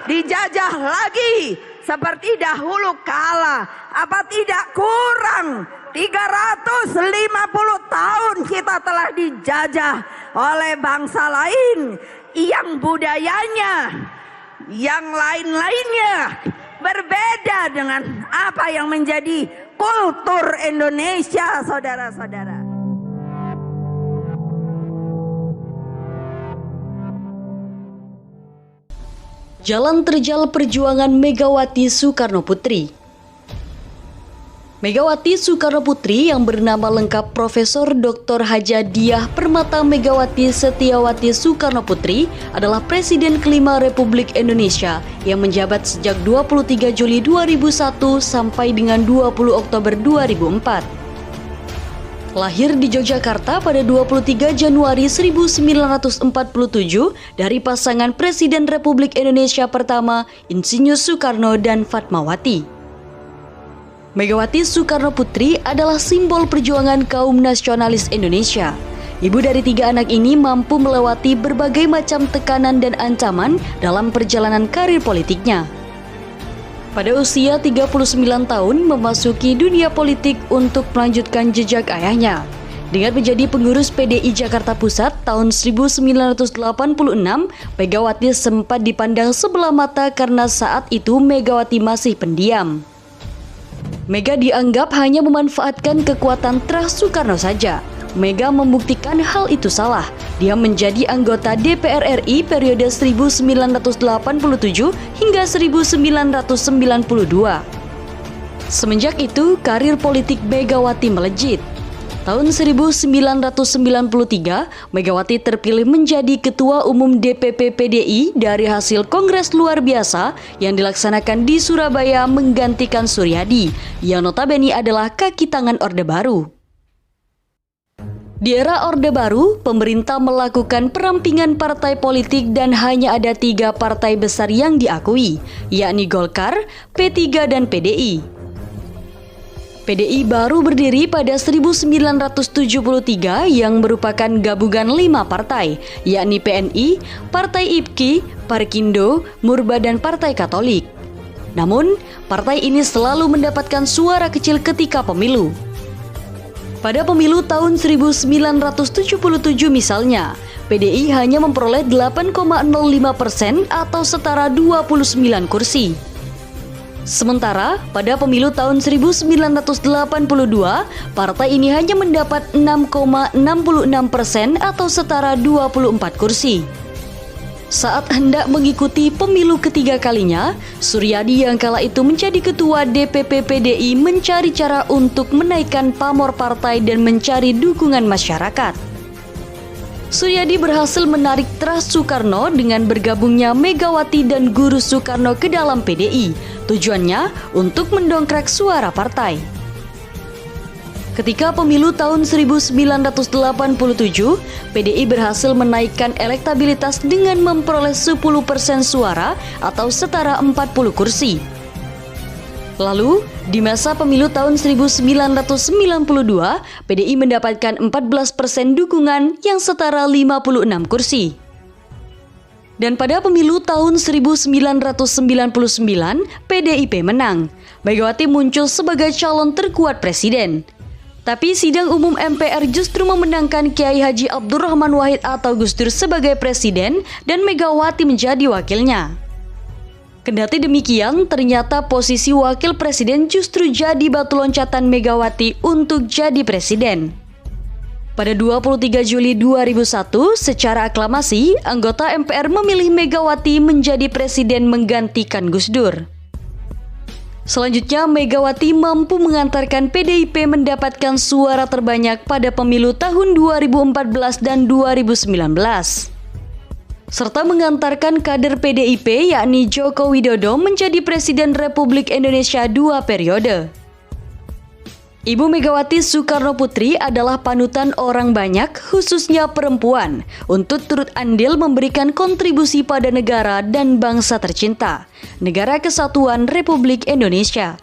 dijajah lagi seperti dahulu kala. Apa tidak kurang 350 tahun kita telah dijajah oleh bangsa lain yang budayanya, yang lain-lainnya berbeda dengan apa yang menjadi kultur Indonesia, saudara-saudara. Jalan terjal perjuangan Megawati Soekarnoputri. Megawati Soekarnoputri yang bernama lengkap Profesor Dr. Hajadiah Permata Megawati Setiawati Soekarnoputri adalah Presiden kelima Republik Indonesia yang menjabat sejak 23 Juli 2001 sampai dengan 20 Oktober 2004. Lahir di Yogyakarta pada 23 Januari 1947 dari pasangan Presiden Republik Indonesia pertama Insinyur Soekarno dan Fatmawati. Megawati Soekarnoputri adalah simbol perjuangan kaum nasionalis Indonesia. Ibu dari 3 anak ini mampu melewati berbagai macam tekanan dan ancaman dalam perjalanan karir politiknya. Pada usia 39 tahun memasuki dunia politik untuk melanjutkan jejak ayahnya. Dengan menjadi pengurus PDI Jakarta Pusat tahun 1986, Megawati sempat dipandang sebelah mata karena saat itu Megawati masih pendiam. Mega dianggap hanya memanfaatkan kekuatan trust Soekarno saja. Mega membuktikan hal itu salah. Dia menjadi anggota DPR RI periode 1987 hingga 1992. Semenjak itu, karir politik Megawati melejit. Tahun 1993, Megawati terpilih menjadi Ketua Umum DPP PDI dari hasil Kongres Luar Biasa yang dilaksanakan di Surabaya menggantikan Suryadi, yang notabene adalah kaki tangan Orde Baru. Di era Orde Baru, pemerintah melakukan perampingan partai politik dan hanya ada 3 partai besar yang diakui, yakni Golkar, P3, dan PDI. PDI baru berdiri pada 1973 yang merupakan gabungan 5 partai, yakni PNI, Partai IPKI, Parkindo, Murba, dan Partai Katolik. Namun, partai ini selalu mendapatkan suara kecil ketika pemilu. Pada pemilu tahun 1977 misalnya, PDI hanya memperoleh 8,05% atau setara 29 kursi. Sementara pada pemilu tahun 1982, partai ini hanya mendapat 6,66% atau setara 24 kursi. Saat hendak mengikuti pemilu ketiga kalinya, Suryadi yang kala itu menjadi ketua DPP PDI mencari cara untuk menaikkan pamor partai dan mencari dukungan masyarakat. Suryadi berhasil menarik trust Soekarno dengan bergabungnya Megawati dan Guru Soekarno ke dalam PDI. Tujuannya untuk mendongkrak suara partai. Ketika pemilu tahun 1987, PDI berhasil menaikkan elektabilitas dengan memperoleh 10% suara atau setara 40 kursi. Lalu, di masa pemilu tahun 1992, PDI mendapatkan 14% dukungan yang setara 56 kursi. Dan pada pemilu tahun 1999, PDIP menang. Megawati muncul sebagai calon terkuat presiden. Tapi sidang umum MPR justru memenangkan Kiai Haji Abdurrahman Wahid atau Gus Dur sebagai presiden dan Megawati menjadi wakilnya. Kendati demikian, ternyata posisi wakil presiden justru jadi batu loncatan Megawati untuk jadi presiden. Pada 23 Juli 2001, secara aklamasi, anggota MPR memilih Megawati menjadi presiden menggantikan Gus Dur. Selanjutnya, Megawati mampu mengantarkan PDIP mendapatkan suara terbanyak pada pemilu tahun 2014 dan 2019. Serta mengantarkan kader PDIP yakni Joko Widodo menjadi Presiden Republik Indonesia 2 periode. Ibu Megawati Soekarnoputri adalah panutan orang banyak, khususnya perempuan, untuk turut andil memberikan kontribusi pada negara dan bangsa tercinta, Negara Kesatuan Republik Indonesia.